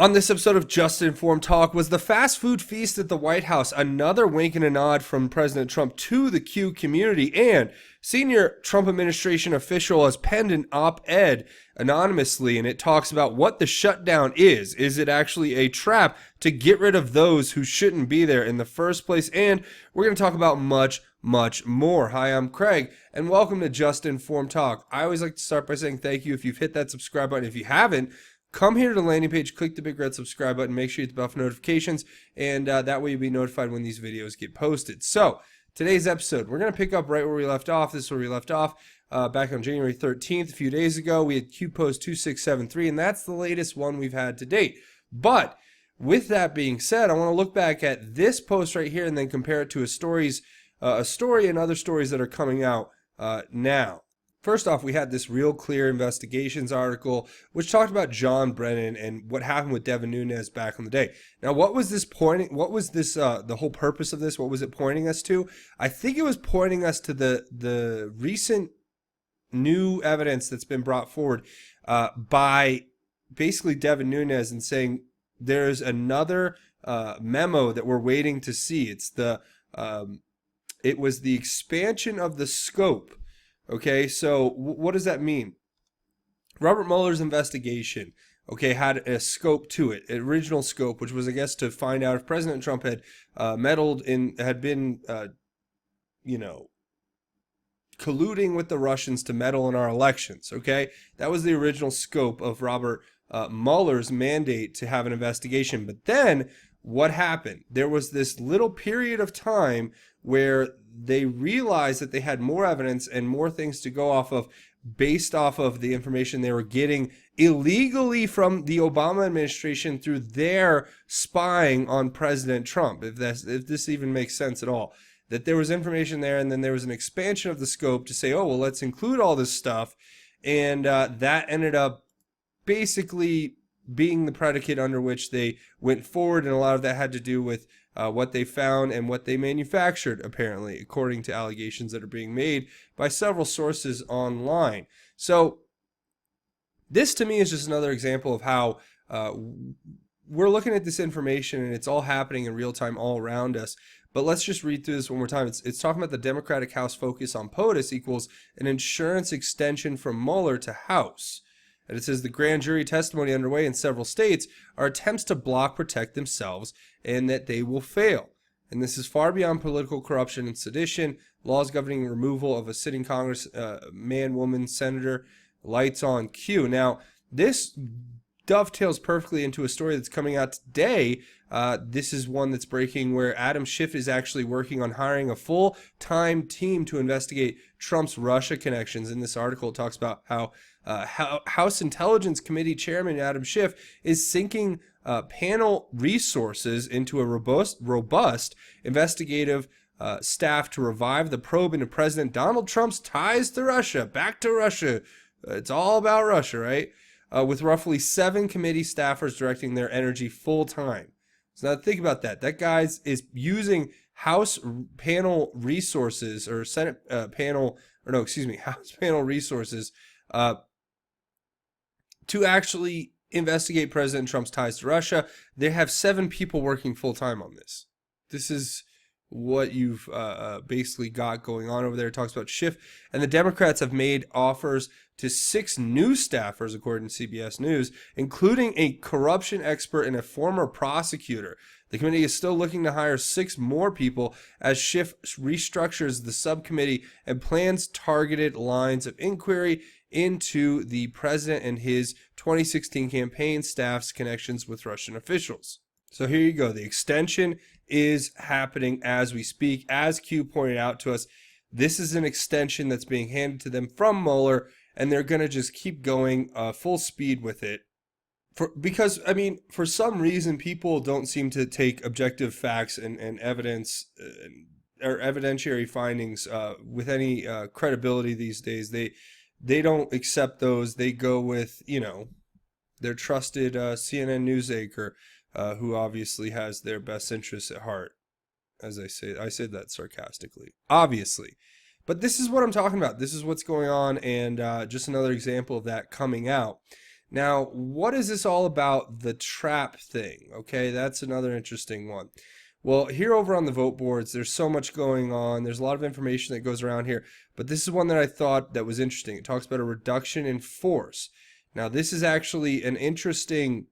On this episode of Just Informed Talk, was the fast food feast at the White House another wink and a nod from President Trump to the Q community? And senior Trump administration official has penned an op-ed anonymously, and it talks about what the shutdown is. Is it actually a trap to get rid of those who shouldn't be there in the first place? And we're going to talk about much more. Hi, I'm Craig, and welcome to Just Informed Talk. I always like to start by saying thank you if you've hit that subscribe button. If you haven't, come here to the landing page, click the big red subscribe button, make sure you hit the bell for notifications, and that way you'll be notified when these videos get posted. So, today's episode, we're going to pick up right where we left off. This is where we left off back on January 13th, a few days ago. We had Q Post 2673, and that's the latest one we've had to date. But, with that being said, I want to look back at this post right here and then compare it to a story and other stories that are coming out now. First off, we had this Real Clear Investigations article, which talked about John Brennan and what happened with Devin Nunes back in the day. Now, what was this pointing? What was this? The whole purpose of this? What was it pointing us to? I think it was pointing us to the recent new evidence that's been brought forward by basically Devin Nunes and saying there's another memo that we're waiting to see. It's it was the expansion of the scope. Okay, so what does that mean? Robert Mueller's investigation, okay, had a scope to it, an original scope, which was, I guess, to find out if President Trump had had been colluding with the Russians to meddle in our elections, okay? That was the original scope of Robert Mueller's mandate to have an investigation. But then, what happened? There was this little period of time where they realized that they had more evidence and more things to go off of based off of the information they were getting illegally from the Obama administration through their spying on President Trump, if this even makes sense at all. That there was information there, and then there was an expansion of the scope to say, oh, well, let's include all this stuff, and that ended up basically being the predicate under which they went forward, and a lot of that had to do with what they found and what they manufactured, apparently, according to allegations that are being made by several sources online. So this, to me, is just another example of how we're looking at this information, and it's all happening in real time all around us. But let's just read through this one more time. It's talking about the Democratic House focus on POTUS equals an insurance extension from Mueller to House. And it says the grand jury testimony underway in several states are attempts to block, protect themselves, and that they will fail. And this is far beyond political corruption and sedition, laws governing removal of a sitting Congress, man, woman, senator, lights on Q. Now, this dovetails perfectly into a story that's coming out today. This is one that's breaking where Adam Schiff is actually working on hiring a full-time team to investigate Trump's Russia connections. In this article, it talks about how House Intelligence Committee Chairman Adam Schiff is sinking panel resources into a robust investigative staff to revive the probe into President Donald Trump's ties to Russia. Back to Russia. It's all about Russia, right? With roughly 7 committee staffers directing their energy full-time. So now think about that. That guy is using House panel resources, or Senate House panel resources to actually investigate President Trump's ties to Russia. They have 7 people working full-time on this. This is what you've basically got going on over there. It talks about Schiff, and the Democrats have made offers to 6 new staffers, according to CBS News, including a corruption expert and a former prosecutor. The committee is still looking to hire 6 more people as Schiff restructures the subcommittee and plans targeted lines of inquiry into the president and his 2016 campaign staff's connections with Russian officials. So here you go. The extension is happening as we speak. As Q pointed out to us, this is an extension that's being handed to them from Mueller, and they're going to just keep going full speed with it. Because, I mean, for some reason, people don't seem to take objective facts and evidence or evidentiary findings with any credibility these days. They don't accept those. They go with, their trusted CNN news anchor, who obviously has their best interests at heart. As I said that sarcastically. Obviously. But this is what I'm talking about. This is what's going on, and just another example of that coming out. Now, what is this all about, the trap thing? Okay, that's another interesting one. Well, here over on the vote boards, there's so much going on. There's a lot of information that goes around here, but this is one that I thought that was interesting. It talks about a reduction in force. Now, this is actually an interesting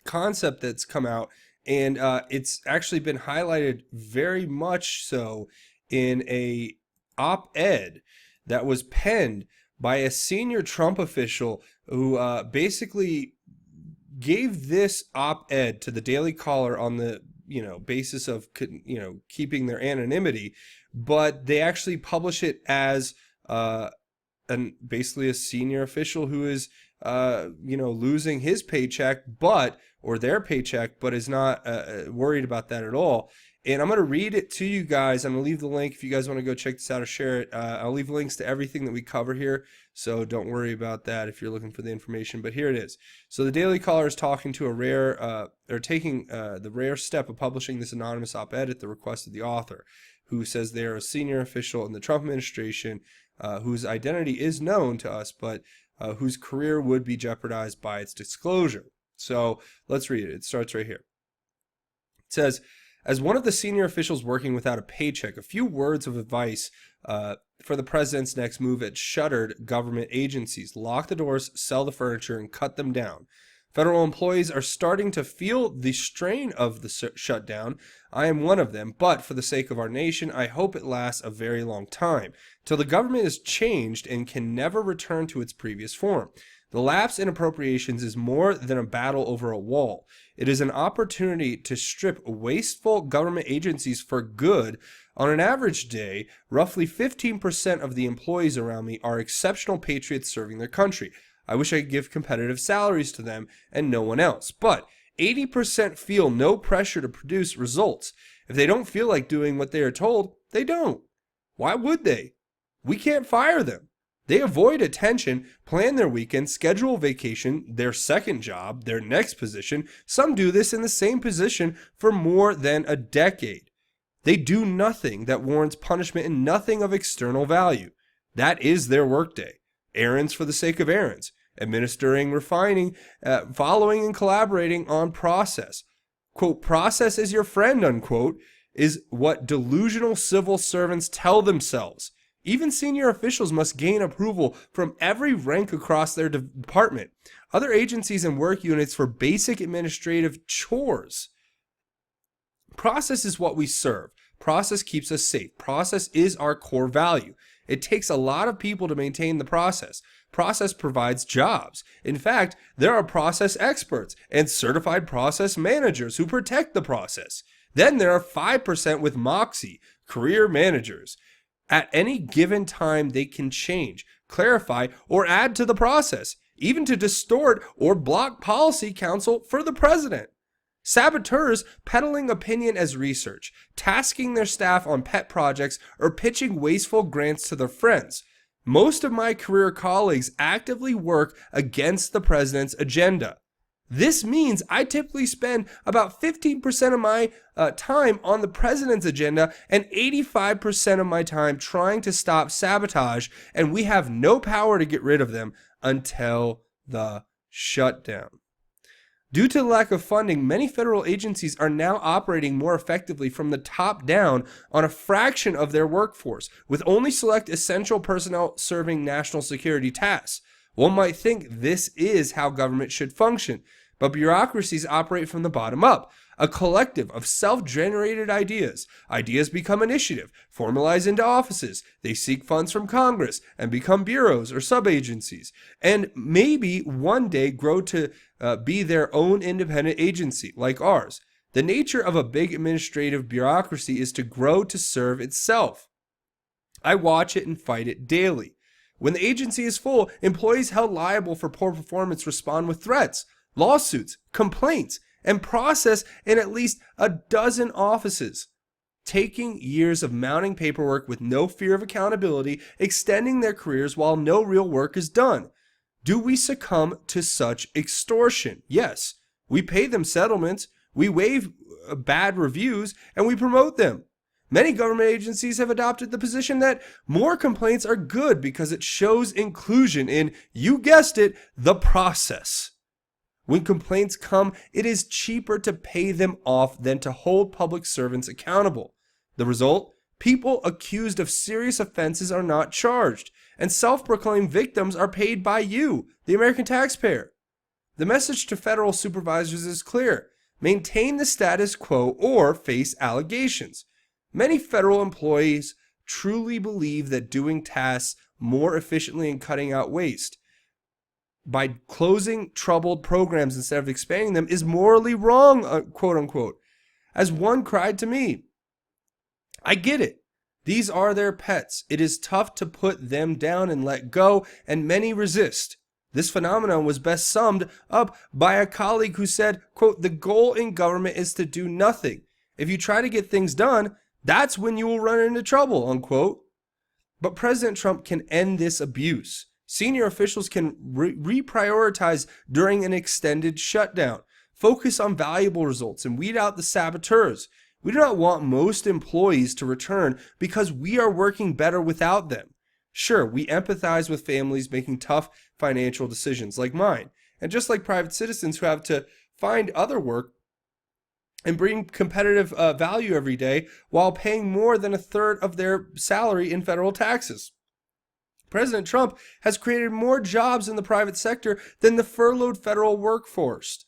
concept that's come out, and it's actually been highlighted very much so in a op-ed that was penned by a senior Trump official who basically gave this op-ed to the Daily Caller on the basis of keeping their anonymity, but they actually publish it as basically a senior official who is losing his paycheck, or their paycheck, but is not worried about that at all. And I'm going to read it to you guys. I'm going to leave the link if you guys want to go check this out or share it. I'll leave links to everything that we cover here, so don't worry about that if you're looking for the information. But here it is. So the Daily Caller is talking to taking the rare step of publishing this anonymous op-ed at the request of the author, who says they are a senior official in the Trump administration whose identity is known to us, but whose career would be jeopardized by its disclosure. So let's read it. It starts right here. It says, as one of the senior officials working without a paycheck, a few words of advice for the president's next move at shuttered government agencies. Lock the doors, sell the furniture, and cut them down. Federal employees are starting to feel the strain of the shutdown. I am one of them, but for the sake of our nation, I hope it lasts a very long time, till the government is changed and can never return to its previous form. The lapse in appropriations is more than a battle over a wall. It is an opportunity to strip wasteful government agencies for good. On an average day, roughly 15% of the employees around me are exceptional patriots serving their country. I wish I could give competitive salaries to them and no one else. But 80% feel no pressure to produce results. If they don't feel like doing what they are told, they don't. Why would they? We can't fire them. They avoid attention, plan their weekend, schedule vacation, their second job, their next position. Some do this in the same position for more than a decade. They do nothing that warrants punishment and nothing of external value. That is their workday. Errands for the sake of errands. Administering, refining, following and collaborating on process. Quote, process is your friend, unquote, is what delusional civil servants tell themselves. Even senior officials must gain approval from every rank across their department. Other agencies and work units for basic administrative chores. Process is what we serve. Process keeps us safe. Process is our core value. It takes a lot of people to maintain the process. Process provides jobs. In fact, there are process experts and certified process managers who protect the process. Then there are 5% with moxie, career managers. At any given time, they can change, clarify, or add to the process, even to distort or block policy counsel for the president. Saboteurs peddling opinion as research, tasking their staff on pet projects, or pitching wasteful grants to their friends. Most of my career colleagues actively work against the president's agenda. This means I typically spend about 15% of my time on the president's agenda and 85% of my time trying to stop sabotage, and we have no power to get rid of them until the shutdown. Due to the lack of funding, many federal agencies are now operating more effectively from the top down on a fraction of their workforce, with only select essential personnel serving national security tasks. One might think this is how government should function, but bureaucracies operate from the bottom up, a collective of self-generated ideas. Ideas become initiative, formalize into offices, they seek funds from Congress and become bureaus or sub-agencies, and maybe one day grow to be their own independent agency, like ours. The nature of a big administrative bureaucracy is to grow to serve itself. I watch it and fight it daily. When the agency is full, employees held liable for poor performance respond with threats, lawsuits, complaints, and process in at least a dozen offices. Taking years of mounting paperwork with no fear of accountability, extending their careers while no real work is done. Do we succumb to such extortion? Yes. We pay them settlements, we waive bad reviews, and we promote them. Many government agencies have adopted the position that more complaints are good because it shows inclusion in, you guessed it, the process. When complaints come, it is cheaper to pay them off than to hold public servants accountable. The result? People accused of serious offenses are not charged, and self-proclaimed victims are paid by you, the American taxpayer. The message to federal supervisors is clear. Maintain the status quo or face allegations. Many federal employees truly believe that doing tasks more efficiently and cutting out waste by closing troubled programs instead of expanding them is morally wrong, quote unquote. As one cried to me, I get it. These are their pets. It is tough to put them down and let go, and many resist. This phenomenon was best summed up by a colleague who said, quote, the goal in government is to do nothing. If you try to get things done, that's when you will run into trouble, unquote. But President Trump can end this abuse. Senior officials can reprioritize during an extended shutdown, focus on valuable results, and weed out the saboteurs. We do not want most employees to return because we are working better without them. Sure, we empathize with families making tough financial decisions like mine, and just like private citizens who have to find other work and bring competitive value every day while paying more than a third of their salary in federal taxes. President Trump has created more jobs in the private sector than the furloughed federal workforce.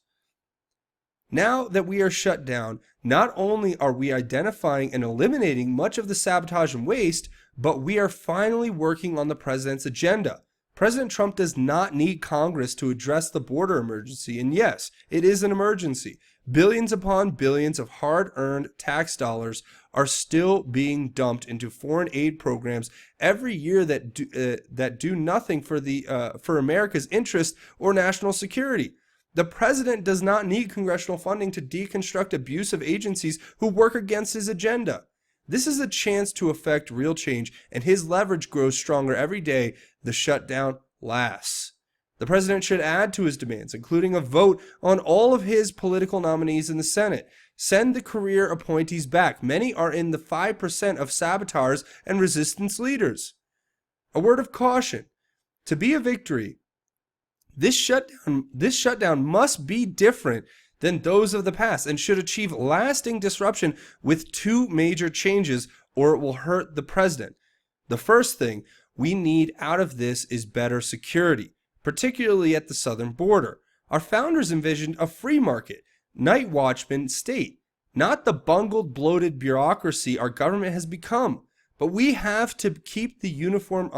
Now that we are shut down, not only are we identifying and eliminating much of the sabotage and waste, but we are finally working on the president's agenda. President Trump does not need Congress to address the border emergency, and yes, it is an emergency. Billions upon billions of hard-earned tax dollars are still being dumped into foreign aid programs every year that do nothing for America's interest or national security. The president does not need congressional funding to deconstruct abusive agencies who work against his agenda. This is a chance to effect real change, and his leverage grows stronger every day the shutdown lasts. The president should add to his demands, including a vote on all of his political nominees in the Senate. Send the career appointees back. Many are in the 5% of saboteurs and resistance leaders. A word of caution. To be a victory, this shutdown must be different than those of the past and should achieve lasting disruption with two major changes, or it will hurt the president. The first thing we need out of this is better security, particularly at the southern border. Our founders envisioned a free market, night watchman state, not the bungled, bloated bureaucracy our government has become. But we have to keep the uniformed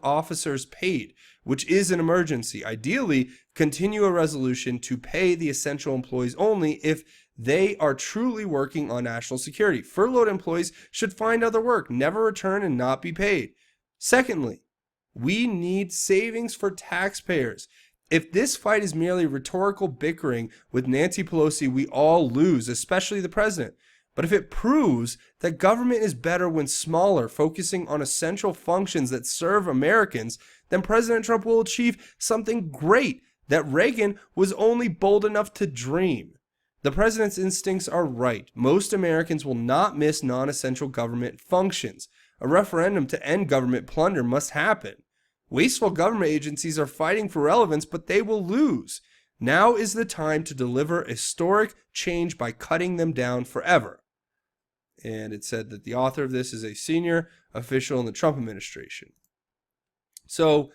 officers paid, which is an emergency. Ideally, continue a resolution to pay the essential employees only if they are truly working on national security. Furloughed employees should find other work, never return, and not be paid. Secondly, we need savings for taxpayers. If this fight is merely rhetorical bickering with Nancy Pelosi, we all lose, especially the president. But if it proves that government is better when smaller, focusing on essential functions that serve Americans, then President Trump will achieve something great that Reagan was only bold enough to dream. The president's instincts are right. Most Americans will not miss non-essential government functions. A referendum to end government plunder must happen. Wasteful government agencies are fighting for relevance, but they will lose. Now is the time to deliver historic change by cutting them down forever. And it said that the author of this is a senior official in the Trump administration. So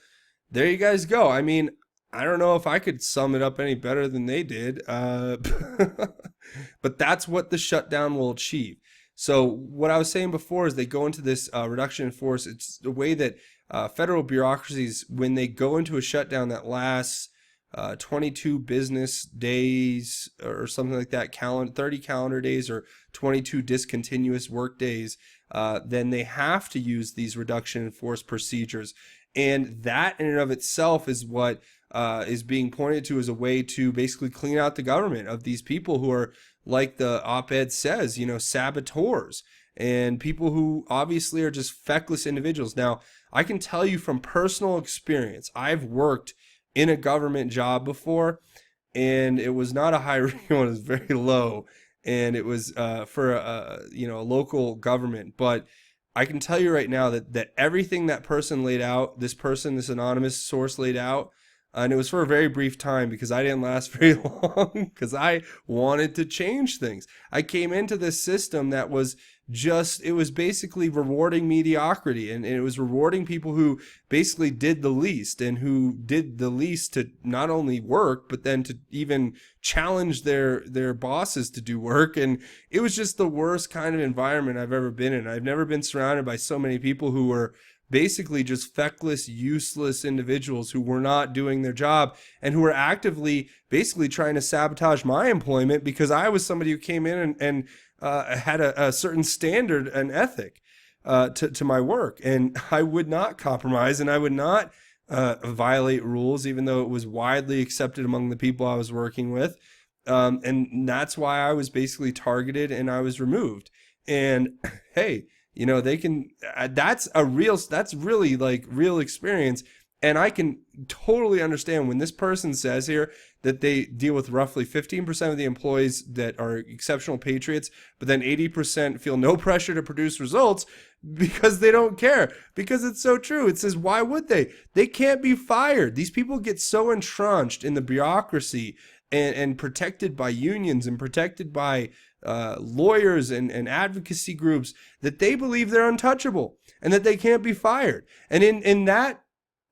there you guys go. I mean, I don't know if I could sum it up any better than they did, but that's what the shutdown will achieve. So what I was saying before is they go into this reduction in force. It's the way that federal bureaucracies, when they go into a shutdown that lasts 22 business days or something like that, 30 calendar days or 22 discontinuous work days, then they have to use these reduction in force procedures. And that in and of itself is what is being pointed to as a way to basically clean out the government of these people who are, like the op-ed says, saboteurs and people who obviously are just feckless individuals. Now, I can tell you from personal experience, I've worked in a government job before, and it was not a high ranking one, it was very low. and it was for a local government. But I can tell you right now that everything that person laid out, this anonymous source laid out, and it was for a very brief time because I didn't last very long because I wanted to change things. I came into this system that was it was basically rewarding mediocrity, and it was rewarding people who basically did the least, and who did the least to not only work, but then to even challenge their bosses to do work. And it was just the worst kind of environment I've ever been in. I've never been surrounded by so many people who were basically just feckless, useless individuals who were not doing their job and who were actively basically trying to sabotage my employment because I was somebody who came in and had a certain standard and ethic to my work. And I would not compromise, and I would not violate rules, even though it was widely accepted among the people I was working with. And that's why I was basically targeted and I was removed. And hey, they can, that's really like real experience. And I can totally understand when this person says here that they deal with roughly 15% of the employees that are exceptional patriots, but then 80% feel no pressure to produce results because they don't care. Because it's so true. It says, why would they? They can't be fired. These people get so entrenched in the bureaucracy and protected by unions and protected by lawyers and advocacy groups that they believe they're untouchable and that they can't be fired. And in that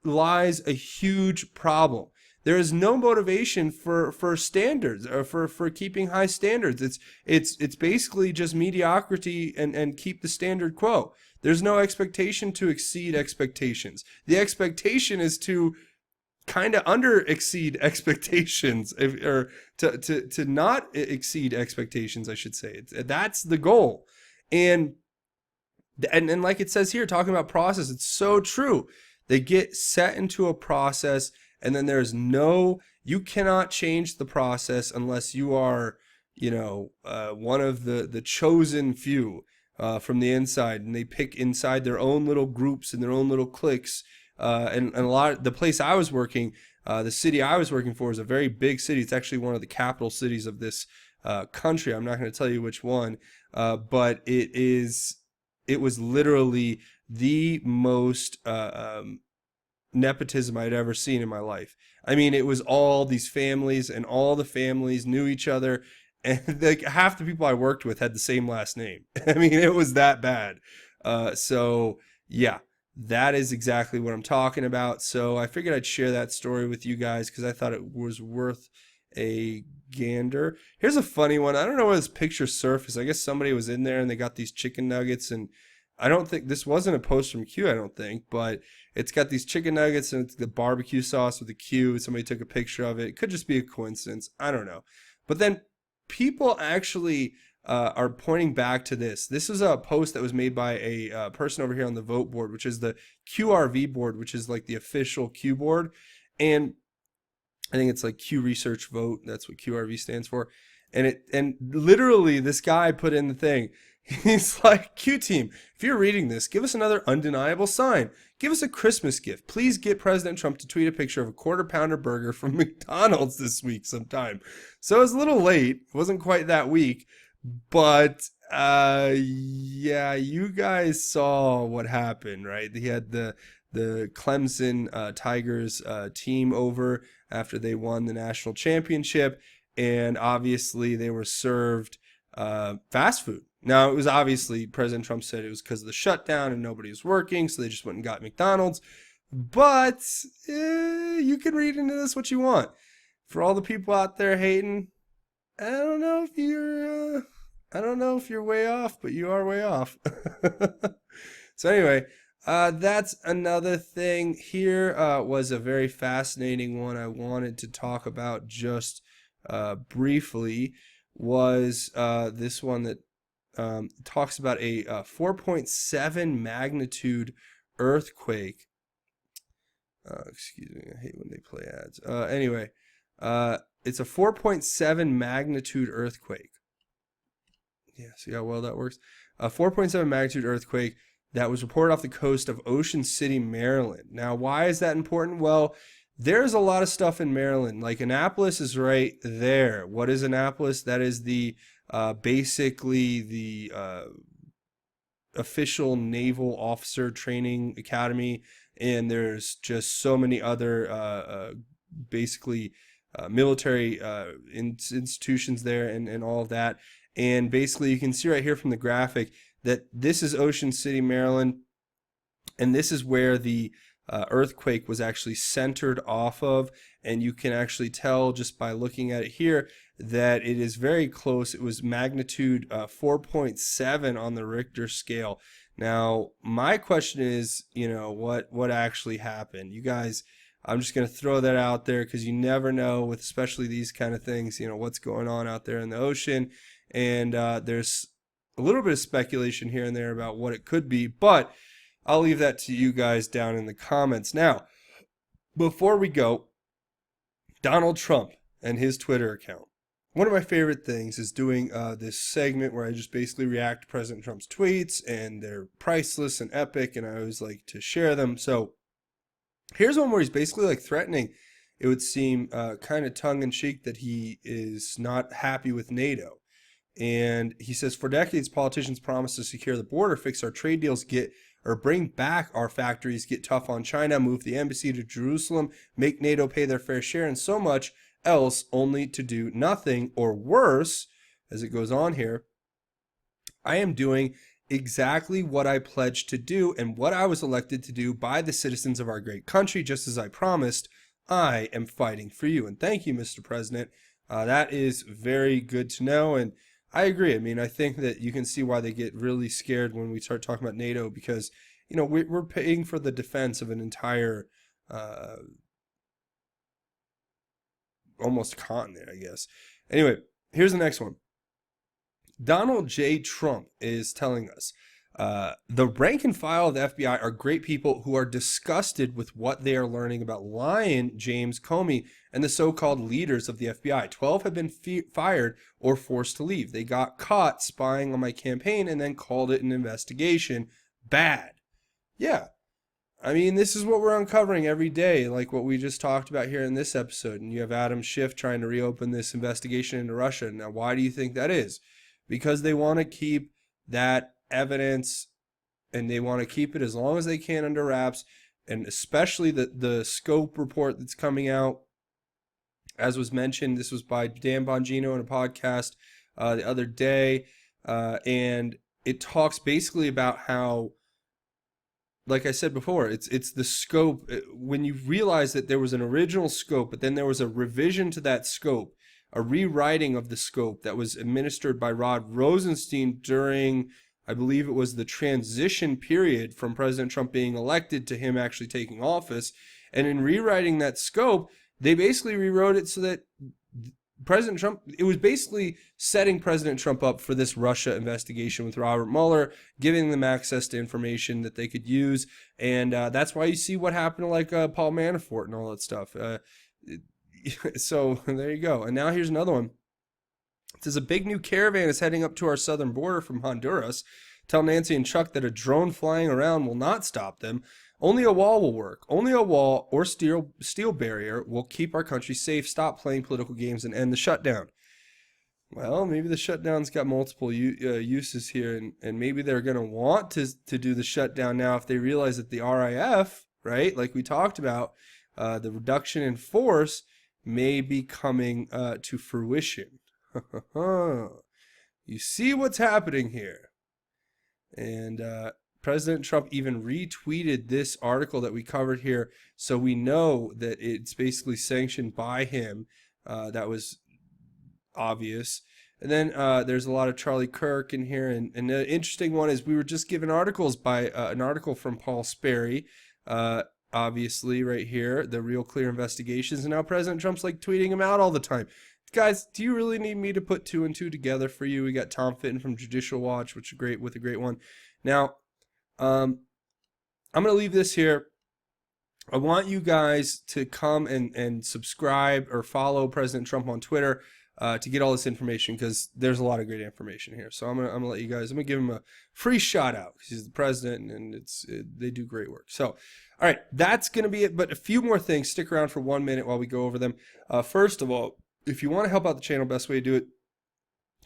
lies a huge problem. There is no motivation for standards or for keeping high standards. It's basically just mediocrity and keep the status quo. There's no expectation to exceed expectations. The expectation is to kind of under exceed expectations, or to not exceed expectations, I should say. That's the goal. And like it says here, talking about process, it's so true. They get set into a process, and then you cannot change the process unless you are, one of the chosen few from the inside, and they pick inside their own little groups and their own little cliques. And a lot, the place I was working, the city I was working for is a very big city. It's actually one of the capital cities of this country. I'm not going to tell you which one, but it was literally the most nepotism I'd ever seen in my life. I mean, it was all these families, and all the families knew each other, and like half the people I worked with had the same last name. I mean, it was that bad. So yeah, that is exactly what I'm talking about. So I figured I'd share that story with you guys because I thought it was worth a gander. Here's a funny one. I don't know where this picture surfaced. I guess somebody was in there and they got these chicken nuggets, and I don't think this wasn't a post from Q, I don't think, but it's got these chicken nuggets and it's the barbecue sauce with the Q. Somebody took a picture of it. It could just be a coincidence. I don't know. But then people actually are pointing back to this. This is a post that was made by a person over here on the vote board, which is the QRV board, which is like the official Q board. And I think it's like Q Research Vote. That's what QRV stands for. And literally this guy put in the thing. He's like, Q team, if you're reading this, give us another undeniable sign. Give us a Christmas gift. Please get President Trump to tweet a picture of a quarter-pounder burger from McDonald's this week sometime. So it was a little late. It wasn't quite that week. But, yeah, you guys saw what happened, right? He had the Clemson Tigers team over after they won the national championship. And obviously they were served fast food. Now, it was obviously, President Trump said it was because of the shutdown and nobody was working, so they just went and got McDonald's. But you can read into this what you want. For all the people out there hating, I don't know if you're way off, but you are way off. So anyway, that's another thing. Here was a very fascinating one I wanted to talk about just briefly. Was this one that talks about a 4.7 magnitude earthquake. Excuse me, I hate when they play ads. Anyway, it's a 4.7 magnitude earthquake. Yeah, see how well that works? A 4.7 magnitude earthquake that was reported off the coast of Ocean City, Maryland. Now, why is that important? Well, there's a lot of stuff in Maryland. Like Annapolis is right there. What is Annapolis? That is the basically the official naval officer training academy, and there's just so many other basically military institutions there, and all of that. And basically you can see right here from the graphic that this is Ocean City, Maryland, and this is where the earthquake was actually centered off of, and you can actually tell just by looking at it here that it is very close. It was magnitude 4.7 on the Richter scale. Now, my question is, what actually happened? You guys, I'm just going to throw that out there because you never know with especially these kind of things, what's going on out there in the ocean. And there's a little bit of speculation here and there about what it could be, but I'll leave that to you guys down in the comments. Now, before we go, Donald Trump and his Twitter account. One of my favorite things is doing this segment where I just basically react to President Trump's tweets, and they're priceless and epic, and I always like to share them. So here's one where he's basically like threatening, it would seem kind of tongue-in-cheek, that he is not happy with NATO. And he says, for decades, politicians promised to secure the border, fix our trade deals, bring back our factories, get tough on China, move the embassy to Jerusalem, make NATO pay their fair share, and so much else, only to do nothing, or worse, as it goes on here. I am doing exactly what I pledged to do and what I was elected to do by the citizens of our great country, just as I promised. I am fighting for you. And thank you, Mr. President. That is very good to know, and I agree. I mean, I think that you can see why they get really scared when we start talking about NATO, because, we're paying for the defense of an entire almost continent, I guess. Anyway, here's the next one. Donald J. Trump is telling us, the rank and file of the FBI are great people who are disgusted with what they are learning about Lion James Comey and the so-called leaders of the FBI. 12 have been fired or forced to leave. They got caught spying on my campaign and then called it an investigation. Bad. Yeah. I mean, this is what we're uncovering every day, like what we just talked about here in this episode. And you have Adam Schiff trying to reopen this investigation into Russia. Now, why do you think that is? Because they want to keep that evidence, and they want to keep it as long as they can under wraps, and especially the scope report that's coming out. As was mentioned, this was by Dan Bongino in a podcast the other day, and it talks basically about how, like I said before, it's the scope. When you realize that there was an original scope, but then there was a revision to that scope, a rewriting of the scope that was administered by Rod Rosenstein during, I believe it was the transition period from President Trump being elected to him actually taking office. And in rewriting that scope, they basically rewrote it so that President Trump, it was basically setting President Trump up for this Russia investigation with Robert Mueller, giving them access to information that they could use. And that's why you see what happened to like Paul Manafort and all that stuff. So there you go. And now here's another one. It says a big new caravan is heading up to our southern border from Honduras. Tell Nancy and Chuck that a drone flying around will not stop them. Only a wall will work. Only a wall or steel barrier will keep our country safe. Stop playing political games and end the shutdown. Well, maybe the shutdown's got multiple uses here, and maybe they're going to want to do the shutdown now if they realize that the RIF, right, like we talked about, the reduction in force may be coming to fruition. You see what's happening here. And President Trump even retweeted this article that we covered here, so we know that it's basically sanctioned by him. That was obvious. And then there's a lot of Charlie Kirk in here, and the interesting one is we were just given articles by an article from Paul Sperry, obviously right here, the Real Clear Investigations, and now President Trump's like tweeting him out all the time. Guys, do you really need me to put two and two together for you? We got Tom Fitton from Judicial Watch, which is great, with a great one. Now, I'm going to leave this here. I want you guys to come and subscribe or follow President Trump on Twitter to get all this information, because there's a lot of great information here. So I'm gonna let you guys. I'm gonna give him a free shout out because he's the president, and they do great work. So, all right, that's gonna be it. But a few more things. Stick around for 1 minute while we go over them. First of all, if you want to help out the channel, best way to do it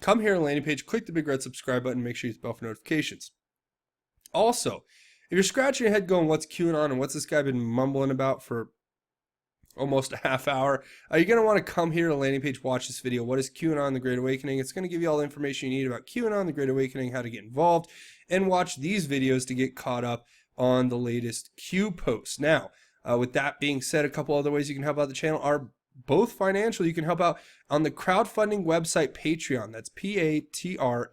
come here on the landing page, click the big red subscribe button, make sure you hit the bell for notifications. Also, if you're scratching your head going, what's QAnon and what's this guy been mumbling about for almost a half hour, you're going to want to come here to the landing page, watch this video. What is QAnon, the Great Awakening? It's going to give you all the information you need about QAnon, the Great Awakening, how to get involved, and watch these videos to get caught up on the latest Q posts. Now, with that being said, a couple other ways you can help out the channel are both financial. You can help out on the crowdfunding website Patreon. That's patreon.com.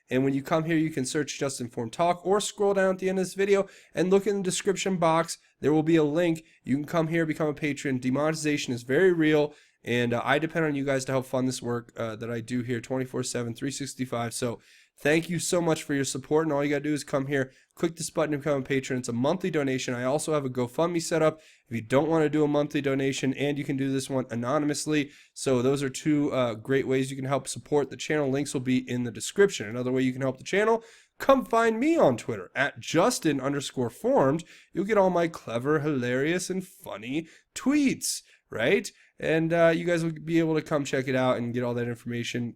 And when you come here, you can search Just Informed Talk or scroll down at the end of this video and look in the description box. There will be a link. You can come here, become a patron. Demonetization is very real, and I depend on you guys to help fund this work that I do here 24/7, 365. So thank you so much for your support, and all you got to do is come here, click this button to become a patron. It's a monthly donation. I also have a GoFundMe set up if you don't want to do a monthly donation, and you can do this one anonymously. So those are two great ways you can help support the channel. Links will be in the description. Another way you can help the channel, come find me on Twitter at Justin_formed. You'll get all my clever, hilarious, and funny tweets, right? And you guys will be able to come check it out and get all that information.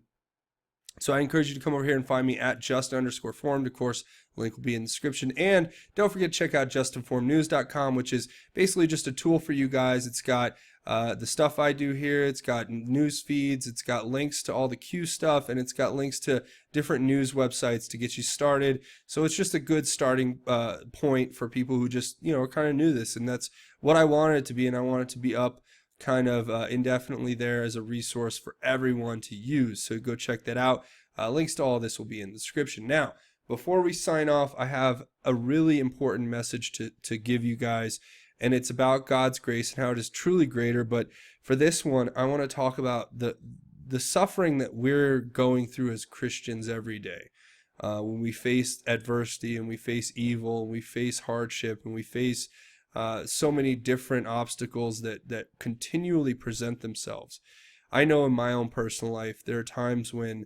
So I encourage you to come over here and find me at Justin_formed. Of course, the link will be in the description. And don't forget to check out justinformednews.com, which is basically just a tool for you guys. It's got the stuff I do here. It's got news feeds. It's got links to all the Q stuff, and it's got links to different news websites to get you started. So it's just a good starting point for people who just, are kind of new to this. And that's what I wanted it to be, and I want it to be up kind of indefinitely there as a resource for everyone to use. So go check that out. Links to all this will be in the description. Now, before we sign off, I have a really important message to give you guys, and it's about God's grace and how it is truly greater. But for this one, I want to talk about the suffering that we're going through as Christians every day. When we face adversity and we face evil and we face hardship and we face so many different obstacles that continually present themselves. I know in my own personal life, there are times when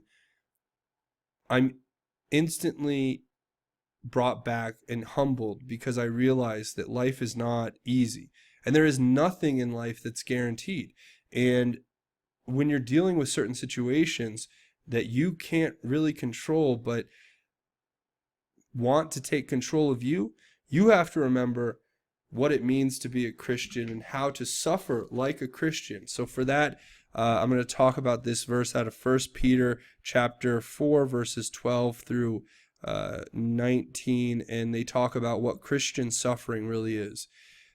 I'm instantly brought back and humbled because I realize that life is not easy. And there is nothing in life that's guaranteed. And when you're dealing with certain situations that you can't really control but want to take control of you, you have to remember what it means to be a Christian and how to suffer like a Christian. So for that, I'm going to talk about this verse out of 1 Peter chapter 4, verses 12 through 19, and they talk about what Christian suffering really is.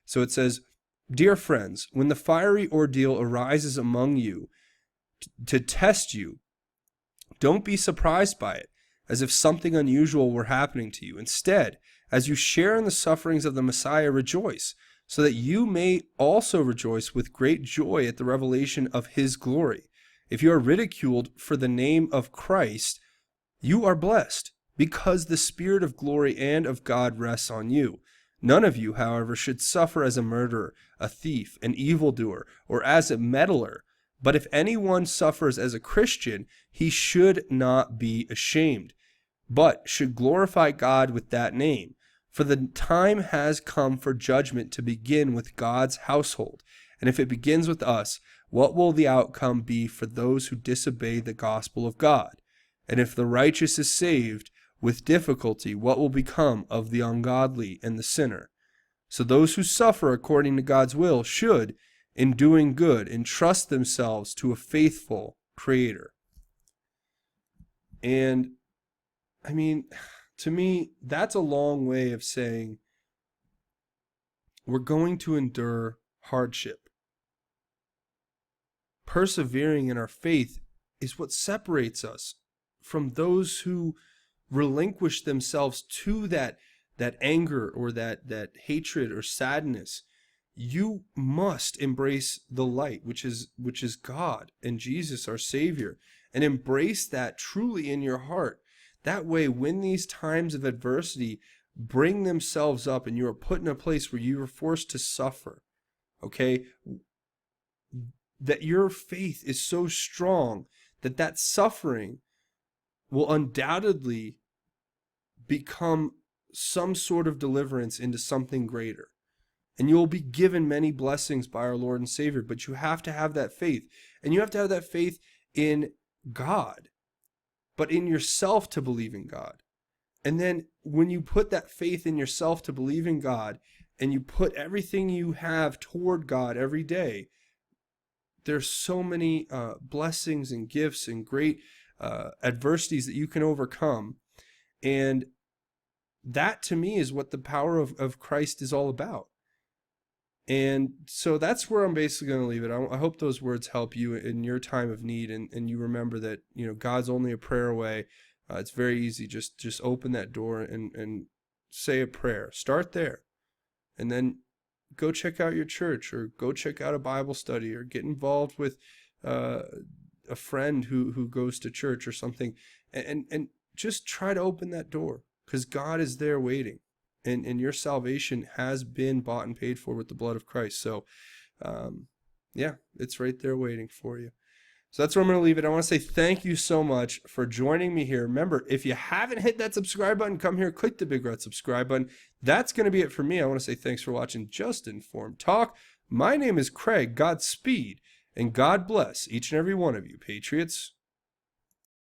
So it says, "Dear friends, when the fiery ordeal arises among you to test you, don't be surprised by it, as if something unusual were happening to you. Instead, as you share in the sufferings of the Messiah, rejoice, so that you may also rejoice with great joy at the revelation of his glory. If you are ridiculed for the name of Christ, you are blessed, because the Spirit of glory and of God rests on you. None of you, however, should suffer as a murderer, a thief, an evildoer, or as a meddler. But if anyone suffers as a Christian, he should not be ashamed, but should glorify God with that name. For the time has come for judgment to begin with God's household. And if it begins with us, what will the outcome be for those who disobey the gospel of God? And if the righteous is saved with difficulty, what will become of the ungodly and the sinner? So those who suffer according to God's will should, in doing good, entrust themselves to a faithful Creator." And I mean, to me, that's a long way of saying we're going to endure hardship. Persevering in our faith is what separates us from those who relinquish themselves to that anger or that hatred or sadness. You must embrace the light, which is God and Jesus, our Savior, and embrace that truly in your heart. That way, when these times of adversity bring themselves up and you are put in a place where you are forced to suffer, okay, that your faith is so strong that suffering will undoubtedly become some sort of deliverance into something greater. And you will be given many blessings by our Lord and Savior, but you have to have that faith. And you have to have that faith in God, but in yourself to believe in God. And then when you put that faith in yourself to believe in God, and you put everything you have toward God every day, there's so many blessings and gifts and great adversities that you can overcome. And that to me is what the power of Christ is all about. And so that's where I'm basically going to leave it. I hope those words help you in your time of need, and you remember that, God's only a prayer away. It's very easy. Just open that door and say a prayer. Start there, and then go check out your church, or go check out a Bible study, or get involved with a friend who goes to church or something, and just try to open that door, because God is there waiting. And your salvation has been bought and paid for with the blood of Christ. So, yeah, it's right there waiting for you. So that's where I'm going to leave it. I want to say thank you so much for joining me here. Remember, if you haven't hit that subscribe button, come here, click the big red subscribe button. That's going to be it for me. I want to say thanks for watching Just Informed Talk. My name is Craig. Godspeed, and God bless each and every one of you, Patriots.